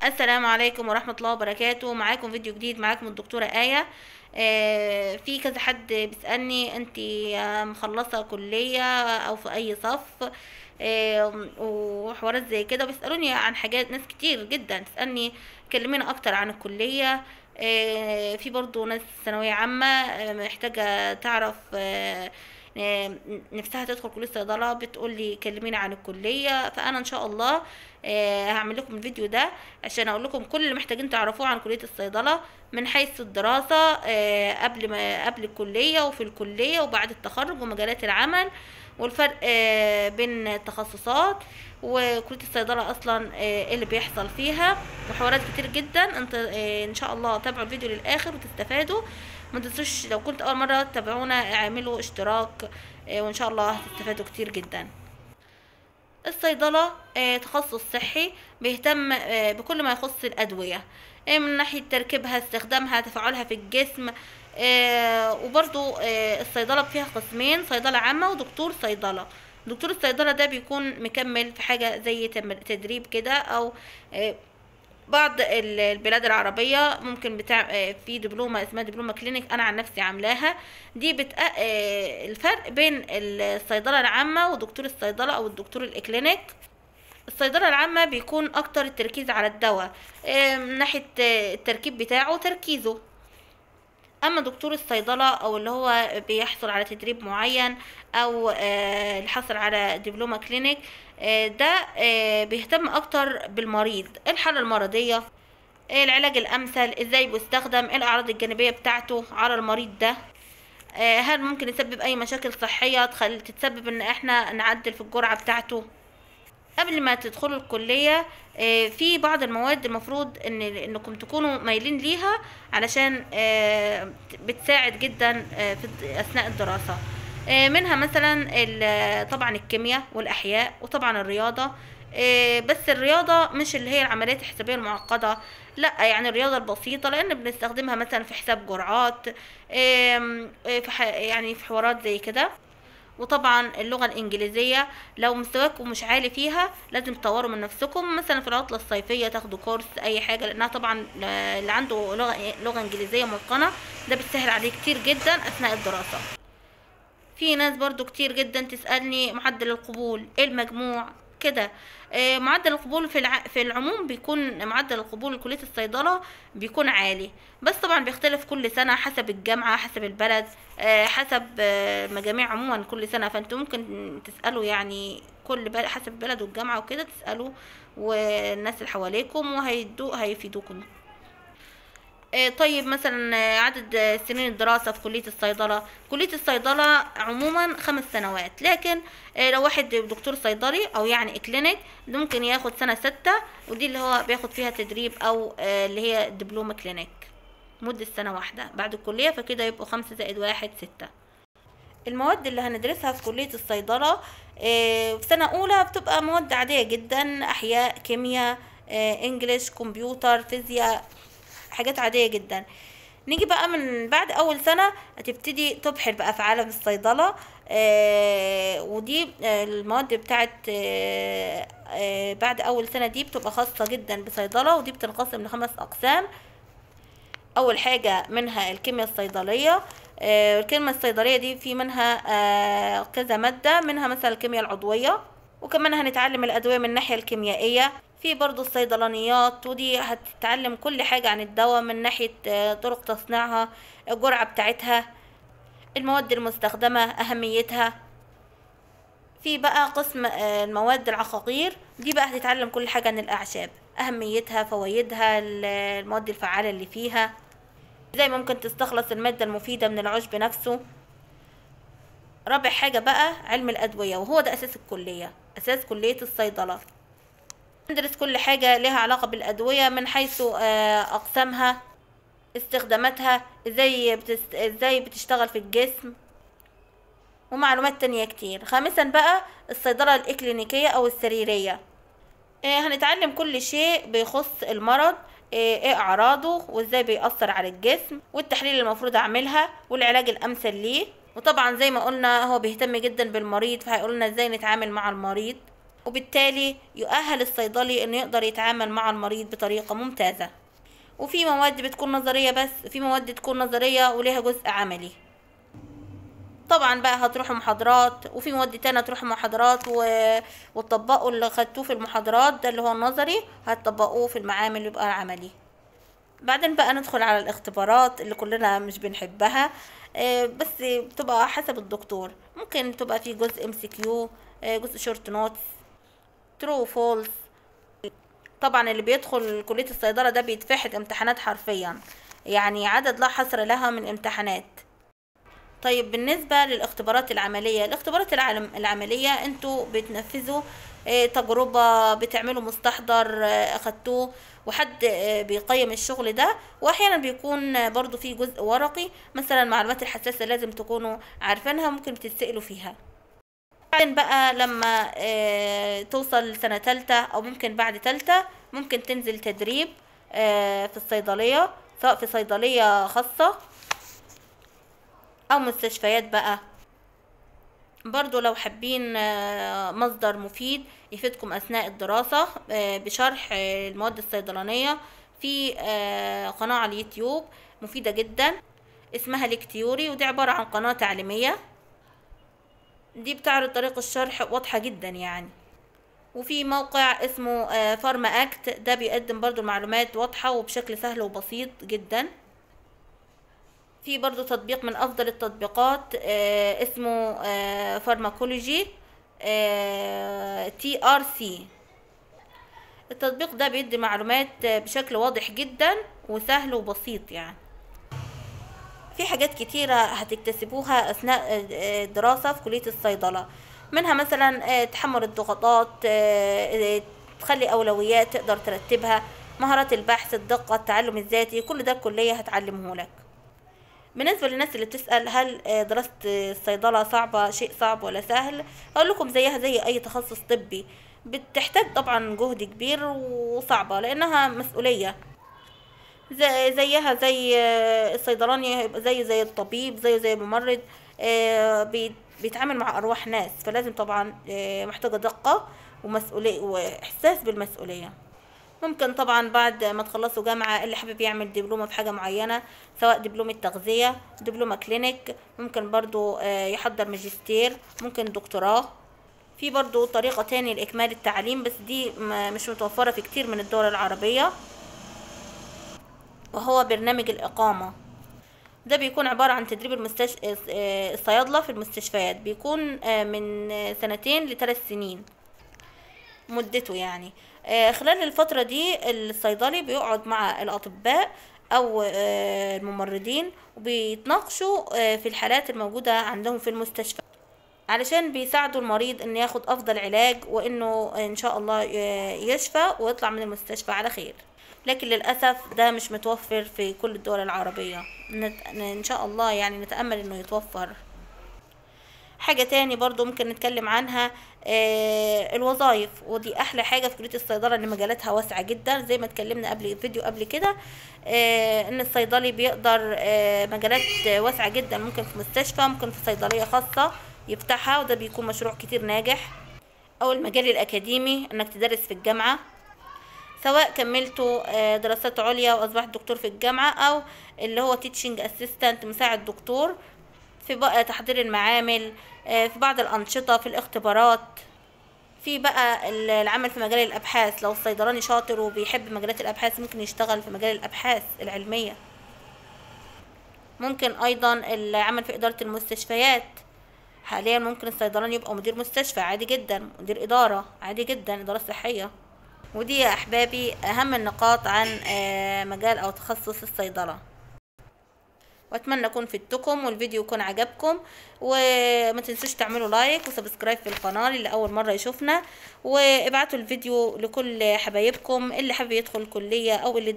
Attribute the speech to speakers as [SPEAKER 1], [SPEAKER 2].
[SPEAKER 1] السلام عليكم ورحمة الله وبركاته. معاكم فيديو جديد، معاكم الدكتورة آية. في كذا حد بيسألني انتي مخلصة كلية او في اي صف، وحوارات زي كده. بيسألوني عن حاجات، ناس كتير جدا تسألني كلمينا اكتر عن الكلية. في برضو ناس ثانوية عامة محتاجة تعرف نفسها تدخل كلية صيدلة، بتقولي كلمينا عن الكلية. فأنا إن شاء الله هعمل لكم الفيديو ده عشان أقول لكم كل اللي محتاجين تعرفوه عن كلية الصيدلة من حيث الدراسة، قبل الكلية وفي الكلية وبعد التخرج ومجالات العمل والفرق بين التخصصات وكلية الصيدلة أصلا إيه اللي بيحصل فيها وحوارات كتير جدا. انت إن شاء الله تابعوا الفيديو للآخر وتستفادوا. ما تنسوش لو كنت أول مرة تتابعونا اعملوا اشتراك، وإن شاء الله هتستفادوا كتير جدا. الصيدلة تخصص صحي بيهتم بكل ما يخص الأدوية، من ناحية تركيبها، استخدامها، تفاعلها في الجسم. وبرضو الصيدلة فيها قسمين: صيدلة عامة ودكتور صيدلة. دكتور الصيدلة ده بيكون مكمل في حاجة زي تدريب كده، أو بعض البلاد العربية ممكن بتاع في دبلومة اسمها دبلومة كلينيك. أنا عن نفسي عاملاها دي. الفرق بين الصيدلة العامة ودكتور الصيدلة أو الدكتور الإكلينيك: الصيدلة العامة بيكون أكتر التركيز على الدواء، من ناحية التركيب بتاعه تركيزه. اما دكتور الصيدلة او اللي هو بيحصل على تدريب معين او الحصل على دبلومة كلينيك، ده بيهتم اكتر بالمريض، الحالة المرضية، العلاج الامثل، ازاي بيستخدم، الاعراض الجانبية بتاعته على المريض ده، هل ممكن يسبب اي مشاكل صحية تتسبب ان احنا نعدل في الجرعة بتاعته. قبل ما تدخلوا الكلية في بعض المواد المفروض انكم تكونوا مايلين ليها، علشان بتساعد جدا في اثناء الدراسة. منها مثلا طبعا الكيمياء والاحياء وطبعا الرياضة. بس الرياضة مش اللي هي العمليات الحسابية المعقدة، لا، يعني الرياضة البسيطة، لان بنستخدمها مثلا في حساب جرعات، يعني في حوارات زي كده. وطبعا اللغة الإنجليزية لو مستواكم مش عالي فيها لازم تطوروا من نفسكم، مثلا في العطلة الصيفية تاخدوا كورس أي حاجة، لأنها طبعا اللي عنده لغة إنجليزية متقنة ده بتسهل عليه كتير جدا أثناء الدراسة. في ناس برضو كتير جدا تسألني معدل القبول، ايه المجموع كده. معدل القبول في العموم بيكون معدل القبول لكلية الصيدلة بيكون عالي، بس طبعا بيختلف كل سنة حسب الجامعة، حسب البلد، حسب مجاميع عموما كل سنة. فانتوا ممكن تسألوا يعني كل بلد حسب البلد والجامعة وكده، تسألوا والناس اللي حواليكم هيفيدوكم. طيب مثلا عدد سنين الدراسة في كلية الصيدلة. كلية الصيدلة عموما 5 سنوات، لكن لو واحد دكتور صيدلي او يعني اكلينيك ده ممكن ياخد سنة 6، ودي اللي هو بياخد فيها تدريب او اللي هي دبلومة كلينيك مدة سنة واحدة بعد الكلية، فكده يبقوا 5 زائد 1 6. المواد اللي هندرسها في كلية الصيدلة في سنة أولى بتبقى مواد عادية جدا: أحياء، كيمياء، إنجليش، كمبيوتر، فيزياء، حاجات عادية جدا. نيجي بقى من بعد أول سنة هتبتدي تبحر بقى في عالم الصيدلة، ودي المواد بتاعت بعد أول سنة دي بتبقى خاصة جدا بصيدلة، ودي بتنقسم ل5 أقسام. اول حاجة منها الكيمياء الصيدلية. الكيمياء الصيدلية دي في منها كذا مادة، منها مثلا الكيمياء العضوية، وكمان هنتعلم الادوية من الناحية الكيميائية. في برضو الصيدلانيات، ودي هتتعلم كل حاجة عن الدواء من ناحية طرق تصنيعها، الجرعة بتاعتها، المواد المستخدمة، اهميتها. في بقى قسم المواد العقاقير، دي بقى هتتعلم كل حاجة عن الاعشاب، اهميتها، فوائدها، المواد الفعالة اللي فيها، ازاي ممكن تستخلص المادة المفيدة من العشب نفسه. رابع حاجة بقى علم الأدوية، وهو ده أساس الكلية، أساس كلية الصيدلة. ندرس كل حاجة لها علاقة بالأدوية من حيث أقسامها، استخداماتها، ازاي بتشتغل في الجسم، ومعلومات تانية كتير. خامسا بقى الصيدلة الإكلينيكية أو السريرية. هنتعلم كل شيء بيخص المرض، ايه اعراضه وازاي بيأثر على الجسم، والتحليل اللي المفروض اعملها، والعلاج الامثل ليه. وطبعا زي ما قلنا هو بيهتم جدا بالمريض، فهيقولنا ازاي نتعامل مع المريض. وبالتالي يؤهل الصيدلي انه يقدر يتعامل مع المريض بطريقة ممتازة. وفي مواد بتكون نظرية بس، في مواد تكون نظرية وليها جزء عملي. طبعا بقى هتروحوا محاضرات، وفي مواد تانية تروحوا محاضرات وتطبقوا اللي خدتوه في المحاضرات ده اللي هو النظري، هتطبقوه في المعامل يبقى عملي. بعدين بقى ندخل على الاختبارات اللي كلنا مش بنحبها، بس بتبقى حسب الدكتور. ممكن تبقى في جزء MCQ، جزء شورت نوتس، ترو فولس. طبعا اللي بيدخل كلية الصيدلة ده بيتفحت امتحانات حرفيا، يعني عدد لا حصر لها من امتحانات. طيب بالنسبة للاختبارات العملية، الاختبارات العملية انتوا بتنفذوا تجربة، بتعملوا مستحضر اخدتوه وحد بيقيم الشغل ده، واحيانا بيكون برضو في جزء ورقي، مثلا المعلومات الحساسة لازم تكونوا عارفينها، ممكن بتتسألوا فيها. بعدين بقى لما توصل سنة تالتة او ممكن بعد تالتة ممكن تنزل تدريب في الصيدلية، سواء في صيدلية خاصة او مستشفيات بقى. برضو لو حابين مصدر مفيد يفيدكم اثناء الدراسة بشرح المواد الصيدلانية، في قناة على اليوتيوب مفيدة جدا اسمها ليكتيوري، ودي عبارة عن قناة تعليمية، دي بتعرض طريقة الشرح واضحة جدا يعني. وفي موقع اسمه فارما اكت، ده بيقدم برضو معلومات واضحة وبشكل سهل وبسيط جدا. في برضو تطبيق من افضل التطبيقات اسمه فارماكولوجي TRC. التطبيق ده بيدي معلومات بشكل واضح جدا وسهل وبسيط يعني. في حاجات كتيرة هتكتسبوها اثناء الدراسة في كلية الصيدلة، منها مثلا تحمل الضغوطات، تخلي اولويات تقدر ترتبها، مهارات البحث، الدقة، التعلم الذاتي، كل ده الكلية هتعلمه لك. بالنسبة للناس اللي بتسأل هل دراسة الصيدلة صعبة، شيء صعب ولا سهل، اقول لكم زيها زي اي تخصص طبي، بتحتاج طبعا جهد كبير وصعبة لانها مسؤولية، زيها زي الصيدلاني، هيبقى زي الطبيب، زي الممرض، بيتعامل مع ارواح ناس، فلازم طبعا محتاجة دقة ومسؤولية واحساس بالمسؤولية. ممكن طبعا بعد ما تخلصوا جامعة اللي حابب يعمل دبلومة في حاجة معينة، سواء دبلومة تغذية، دبلومة كلينيك، ممكن برضو يحضر ماجستير، ممكن دكتوراه. في برضو طريقة تاني لإكمال التعليم، بس دي مش متوفرة في كتير من الدول العربية، وهو برنامج الإقامة. ده بيكون عبارة عن تدريب الصيادلة في المستشفيات، بيكون من 2 ل3 سنين مدته يعني. خلال الفترة دي الصيدلي بيقعد مع الأطباء أو الممرضين وبيتناقشوا في الحالات الموجودة عندهم في المستشفى، علشان بيساعدوا المريض إنه ياخد أفضل علاج، وإنه إن شاء الله يشفى ويطلع من المستشفى على خير. لكن للأسف ده مش متوفر في كل الدول العربية، إن شاء الله يعني نتأمل إنه يتوفر. حاجة تاني برضو ممكن نتكلم عنها الوظائف، ودي احلى حاجة في كلية الصيدلة، ان مجالاتها واسعة جدا، زي ما اتكلمنا فيديو قبل كده، ان الصيدلي بيقدر مجالات واسعة جدا، ممكن في مستشفى، ممكن في صيدلية خاصة يفتحها، وده بيكون مشروع كتير ناجح. او المجال الاكاديمي، انك تدرس في الجامعة، سواء كملتوا دراسات عليا واصبحت دكتور في الجامعة، او اللي هو تيتشنج اسيستنت، مساعد دكتور في بقى تحضير المعامل، في بعض الأنشطة، في الاختبارات، في بقى العمل في مجال الأبحاث. لو الصيدلاني شاطر وبيحب مجالات الأبحاث ممكن يشتغل في مجال الأبحاث العلمية. ممكن أيضا العمل في إدارة المستشفيات، حاليا ممكن الصيدلاني يبقى مدير مستشفى عادي جدا، مدير إدارة عادي جدا، إدارة صحية. ودي يا أحبابي أهم النقاط عن مجال أو تخصص الصيدلة، واتمنى اكون فدتكم والفيديو يكون عجبكم. وما تنسوش تعملوا لايك وسبسكرايب في القناه اللي اول مره يشوفنا، وابعتوا الفيديو لكل حبايبكم اللي حابب يدخل الكليه او اللي